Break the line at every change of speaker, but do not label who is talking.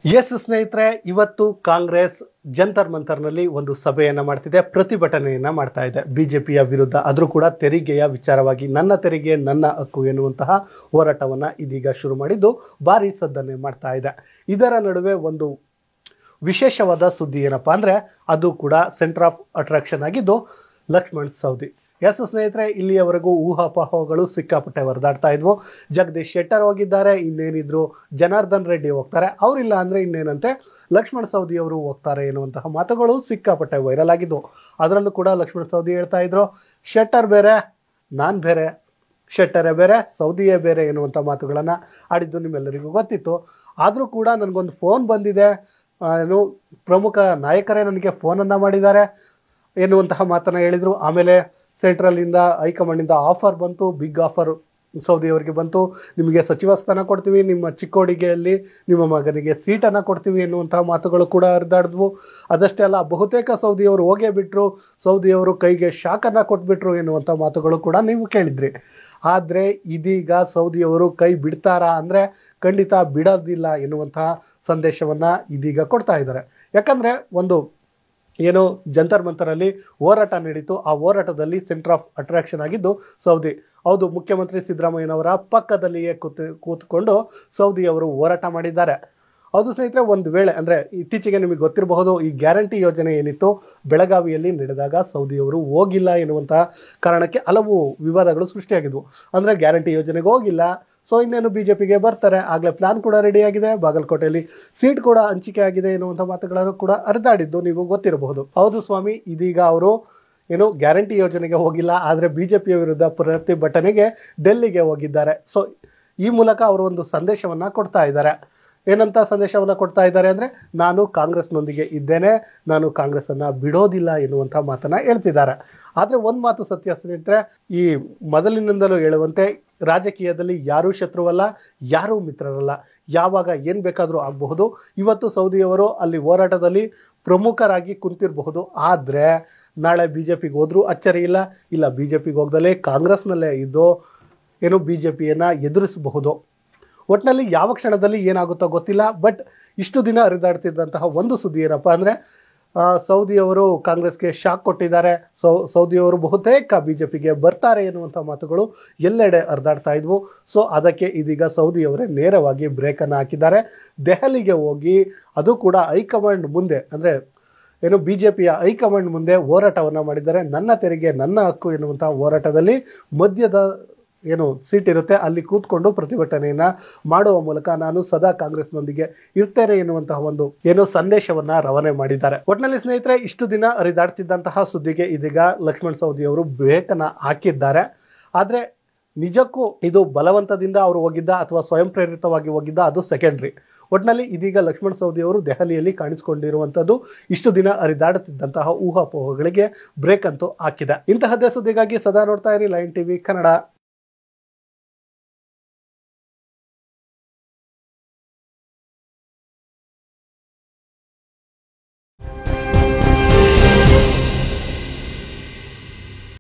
S ಸ್ನೇಹಿತರೆ, ಇವತ್ತು ಕಾಂಗ್ರೆಸ್ ಜಂತರ್ ಮಂತರ್ನಲ್ಲಿ ಒಂದು ಸಭೆಯನ್ನ ಮಾಡ್ತಿದೆ, ಪ್ರತಿಭಟನೆಯನ್ನ ಮಾಡ್ತಾ ಇದೆ ಬಿಜೆಪಿಯ ವಿರುದ್ಧ. ಆದರೂ ಕೂಡ ತೆರಿಗೆಯ ವಿಚಾರವಾಗಿ ನನ್ನ ತೆರಿಗೆ ನನ್ನ ಹಕ್ಕು ಎನ್ನುವಂತಹ ಹೋರಾಟವನ್ನ ಇದೀಗ ಶುರು ಮಾಡಿದ್ದು ಭಾರಿ ಸದ್ದನ್ನೇ ಮಾಡ್ತಾ ಇದೆ. ಇದರ ನಡುವೆ ಒಂದು ವಿಶೇಷವಾದ ಸುದ್ದಿ ಏನಪ್ಪಾ ಅಂದ್ರೆ ಅದು ಕೂಡ ಸೆಂಟರ್ ಆಫ್ ಅಟ್ರಾಕ್ಷನ್ ಆಗಿದ್ದು ಲಕ್ಷ್ಮಣ್ ಸವದಿ. ಎಸ್ ಸ್ನೇಹಿತರೆ, ಇಲ್ಲಿಯವರೆಗೂ ಊಹಾಪೋಹಗಳು ಸಿಕ್ಕಾಪಟ್ಟೆ ಹೊರದಾಡ್ತಾ ಇದ್ವು. ಜಗದೀಶ್ ಶೆಟ್ಟರ್ ಹೋಗಿದ್ದಾರೆ, ಇನ್ನೇನಿದ್ರು ಜನಾರ್ದನ್ ರೆಡ್ಡಿ ಹೋಗ್ತಾರೆ, ಅವರಿಲ್ಲ ಅಂದ್ರೆ ಇನ್ನೇನಂತೆ ಲಕ್ಷ್ಮಣ್ ಸವದಿ ಅವರು ಹೋಗ್ತಾರೆ ಎನ್ನುವಂತಹ ಮಾತುಗಳು ಸಿಕ್ಕಾಪಟ್ಟೆ ವೈರಲ್ ಆಗಿದ್ವು. ಅದರಲ್ಲೂ ಕೂಡ ಲಕ್ಷ್ಮಣ್ ಸವದಿ ಹೇಳ್ತಾ ಇದ್ರು, ಶೆಟ್ಟರ್ ಬೇರೆ ನಾನ್ ಬೇರೆ, ಶೆಟ್ಟರೇ ಬೇರೆ ಸೌದಿಯೇ ಬೇರೆ ಎನ್ನುವಂಥ ಮಾತುಗಳನ್ನು ಆಡಿದ್ದು ನಿಮ್ಮೆಲ್ಲರಿಗೂ ಗೊತ್ತಿತ್ತು. ಆದರೂ ಕೂಡ ನನಗೊಂದು ಫೋನ್ ಬಂದಿದೆ, ಏನು ಪ್ರಮುಖ ನಾಯಕರೇ ನನಗೆ ಫೋನನ್ನು ಮಾಡಿದ್ದಾರೆ ಎನ್ನುವಂತಹ ಮಾತನ್ನು ಹೇಳಿದರು. ಆಮೇಲೆ ಸೆಂಟ್ರಲಿಂದ ಹೈಕಮಾಂಡಿಂದ ಆಫರ್ ಬಂತು, ಬಿಗ್ ಆಫರ್ ಸೌದಿ ಅವರಿಗೆ ಬಂತು, ನಿಮಗೆ ಸಚಿವ ಸ್ಥಾನ ಕೊಡ್ತೀವಿ, ನಿಮ್ಮ ಚಿಕ್ಕೋಡಿಗೆಯಲ್ಲಿ ನಿಮ್ಮ ಮಗನಿಗೆ ಸೀಟನ್ನು ಕೊಡ್ತೀವಿ ಎನ್ನುವಂತಹ ಮಾತುಗಳು ಕೂಡ ಹರಿದಾಡಿದ್ವು. ಅದಷ್ಟೇ ಅಲ್ಲ, ಬಹುತೇಕ ಸೌದಿಯವರು ಹೋಗೇ ಬಿಟ್ಟರು, ಸೌದಿಯವರು ಕೈಗೆ ಶಾಕನ್ನು ಕೊಟ್ಬಿಟ್ರು ಎನ್ನುವಂಥ ಮಾತುಗಳು ಕೂಡ ನೀವು ಕೇಳಿದ್ರಿ. ಆದರೆ ಇದೀಗ ಸೌದಿಯವರು ಕೈ ಬಿಡ್ತಾರಾ ಅಂದರೆ ಖಂಡಿತ ಬಿಡೋದಿಲ್ಲ ಎನ್ನುವಂತಹ ಸಂದೇಶವನ್ನು ಇದೀಗ ಕೊಡ್ತಾ ಇದ್ದಾರೆ. ಯಾಕಂದರೆ ಒಂದು ಏನು ಜಂತರ್ ಮಂತರಲ್ಲಿ ಹೋರಾಟ ನಡೀತು, ಆ ಹೋರಾಟದಲ್ಲಿ ಸೆಂಟರ್ ಆಫ್ ಅಟ್ರಾಕ್ಷನ್ ಆಗಿದ್ದು ಸೌದಿ. ಹೌದು, ಮುಖ್ಯಮಂತ್ರಿ ಸಿದ್ದರಾಮಯ್ಯನವರ ಪಕ್ಕದಲ್ಲಿಯೇ ಕೂತ್ಕೊಂಡು ಸೌದಿಯವರು ಹೋರಾಟ ಮಾಡಿದ್ದಾರೆ. ಹೌದು ಸ್ನೇಹಿತರೆ, ಒಂದು ವೇಳೆ ಅಂದರೆ ಇತ್ತೀಚೆಗೆ ನಿಮಗೆ ಗೊತ್ತಿರಬಹುದು, ಈ ಗ್ಯಾರಂಟಿ ಯೋಜನೆ ಏನಿತ್ತು ಬೆಳಗಾವಿಯಲ್ಲಿ ನಡೆದಾಗ ಸೌದಿಯವರು ಹೋಗಿಲ್ಲ ಎನ್ನುವಂತಹ ಕಾರಣಕ್ಕೆ ಹಲವು ವಿವಾದಗಳು ಸೃಷ್ಟಿಯಾಗಿದ್ವು. ಅಂದರೆ ಗ್ಯಾರಂಟಿ ಯೋಜನೆಗೆ ಹೋಗಿಲ್ಲ, ಸೊ ಇನ್ನೇನು ಬಿಜೆಪಿಗೆ ಬರ್ತಾರೆ, ಆಗಲೇ ಪ್ಲಾನ್ ಕೂಡ ರೆಡಿ ಆಗಿದೆ, ಬಾಗಲಕೋಟೆಯಲ್ಲಿ ಸೀಟ್ ಕೂಡ ಹಂಚಿಕೆ ಆಗಿದೆ ಎನ್ನುವಂಥ ಮಾತುಗಳನ್ನು ಕೂಡ ಹರಿದಾಡಿದ್ದು ನೀವು ಗೊತ್ತಿರಬಹುದು. ಹೌದು ಸ್ವಾಮಿ, ಇದೀಗ ಅವರು ಏನು ಗ್ಯಾರಂಟಿ ಯೋಜನೆಗೆ ಹೋಗಿಲ್ಲ, ಆದರೆ ಬಿಜೆಪಿಯ ವಿರುದ್ಧ ಪ್ರತಿಭಟನೆಗೆ ಡೆಲ್ಲಿಗೆ ಹೋಗಿದ್ದಾರೆ. ಸೊ ಈ ಮೂಲಕ ಅವರು ಒಂದು ಸಂದೇಶವನ್ನು ಕೊಡ್ತಾ ಇದ್ದಾರೆ. ಏನಂತ ಸಂದೇಶವನ್ನು ಕೊಡ್ತಾ ಇದ್ದಾರೆ ಅಂದರೆ, ನಾನು ಕಾಂಗ್ರೆಸ್ನೊಂದಿಗೆ ಇದ್ದೇನೆ, ನಾನು ಕಾಂಗ್ರೆಸ್ಸನ್ನು ಬಿಡೋದಿಲ್ಲ ಎನ್ನುವಂಥ ಮಾತನ್ನು ಹೇಳ್ತಿದ್ದಾರೆ. ಆದರೆ ಒಂದು ಮಾತು ಸತ್ಯ ಸ್ನೇಹಿತರೆ, ಈ ಮೊದಲಿನಿಂದಲೂ ಹೇಳುವಂತೆ ರಾಜಕೀಯದಲ್ಲಿ ಯಾರೂ ಶತ್ರುವಲ್ಲ, ಯಾರೂ ಮಿತ್ರರಲ್ಲ, ಯಾವಾಗ ಏನು ಬೇಕಾದರೂ ಆಗಬಹುದು. ಇವತ್ತು ಸೌದಿಯವರು ಅಲ್ಲಿ ಹೋರಾಟದಲ್ಲಿ ಪ್ರಮುಖರಾಗಿ ಕುಂತಿರಬಹುದು, ಆದರೆ ನಾಳೆ ಬಿ ಜೆ ಪಿಗೆ ಹೋದರೂ ಅಚ್ಚರಿ ಇಲ್ಲ, ಇಲ್ಲ ಬಿ ಜೆ ಪಿಗೆ ಹೋಗ್ದಲೇ ಕಾಂಗ್ರೆಸ್ನಲ್ಲೇ ಇದ್ದು ಏನು ಬಿ ಜೆ ಪಿಯನ್ನು ಎದುರಿಸಬಹುದು. ಒಟ್ಟಿನಲ್ಲಿ ಯಾವ ಕ್ಷಣದಲ್ಲಿ ಏನಾಗುತ್ತೋ ಗೊತ್ತಿಲ್ಲ. ಬಟ್ ಇಷ್ಟು ದಿನ ಹರಿದಾಡ್ತಿದ್ದಂತಹ ಒಂದು ಸುದ್ದಿ ಏನಪ್ಪ ಅಂದರೆ, ಸೌದಿಯವರು ಕಾಂಗ್ರೆಸ್ಗೆ ಶಾಕ್ ಕೊಟ್ಟಿದ್ದಾರೆ, ಸೌದಿಯವರು ಬಹುತೇಕ ಬಿ ಜೆ ಪಿಗೆ ಬರ್ತಾರೆ ಎನ್ನುವಂಥ ಮಾತುಗಳು ಎಲ್ಲೆಡೆ ಹರಿದಾಡ್ತಾ ಇದ್ವು. ಸೊ ಅದಕ್ಕೆ ಇದೀಗ ಸೌದಿಯವರೇ ನೇರವಾಗಿ ಬ್ರೇಕನ್ನು ಹಾಕಿದ್ದಾರೆ. ದೆಹಲಿಗೆ ಹೋಗಿ ಅದು ಕೂಡ ಹೈಕಮಾಂಡ್ ಮುಂದೆ, ಅಂದರೆ ಏನು ಬಿ ಜೆ ಪಿಯ ಹೈಕಮಾಂಡ್ ಮುಂದೆ ಹೋರಾಟವನ್ನು ಮಾಡಿದ್ದಾರೆ. ನನ್ನ ತೆರಿಗೆ ನನ್ನ ಹಕ್ಕು ಎನ್ನುವಂಥ ಹೋರಾಟದಲ್ಲಿ ಮಧ್ಯದ ಏನು ಸೀಟ್ ಇರುತ್ತೆ ಅಲ್ಲಿ ಕೂತ್ಕೊಂಡು ಪ್ರತಿಭಟನೆಯನ್ನ ಮಾಡುವ ಮೂಲಕ ನಾನು ಸದಾ ಕಾಂಗ್ರೆಸ್ನೊಂದಿಗೆ ಇರ್ತೇನೆ ಎನ್ನುವಂತಹ ಒಂದು ಏನು ಸಂದೇಶವನ್ನ ರವಾನೆ ಮಾಡಿದ್ದಾರೆ. ಒಟ್ಟಿನಲ್ಲಿ ಸ್ನೇಹಿತರೆ, ಇಷ್ಟು ದಿನ ಹರಿದಾಡ್ತಿದ್ದಂತಹ ಸುದ್ದಿಗೆ ಇದೀಗ ಲಕ್ಷ್ಮಣ್ ಸವದಿ ಅವರು ಬ್ರೇಕನ್ನು ಹಾಕಿದ್ದಾರೆ. ಆದರೆ ನಿಜಕ್ಕೂ ಇದು ಬಲವಂತದಿಂದ ಅವರು ಹೋಗಿದ್ದ ಅಥವಾ ಸ್ವಯಂ ಪ್ರೇರಿತವಾಗಿ ಹೋಗಿದ್ದ, ಅದು ಸೆಕೆಂಡ್ರಿ. ಒಟ್ಟಿನಲ್ಲಿ ಇದೀಗ ಲಕ್ಷ್ಮಣ್ ಸವದಿ ಅವರು ದೆಹಲಿಯಲ್ಲಿ ಕಾಣಿಸಿಕೊಂಡಿರುವಂಥದ್ದು ಇಷ್ಟು ದಿನ ಹರಿದಾಡುತ್ತಿದ್ದಂತಹ ಊಹಾಪೋಹಗಳಿಗೆ ಬ್ರೇಕ್ ಅಂತೂ ಹಾಕಿದೆ. ಇಂತಹದ್ದೇ ಸುದ್ದಿಗಾಗಿ ಸದಾ ನೋಡ್ತಾ ಇರಿ ಲೈನ್ ಟಿವಿ ಕನ್ನಡ.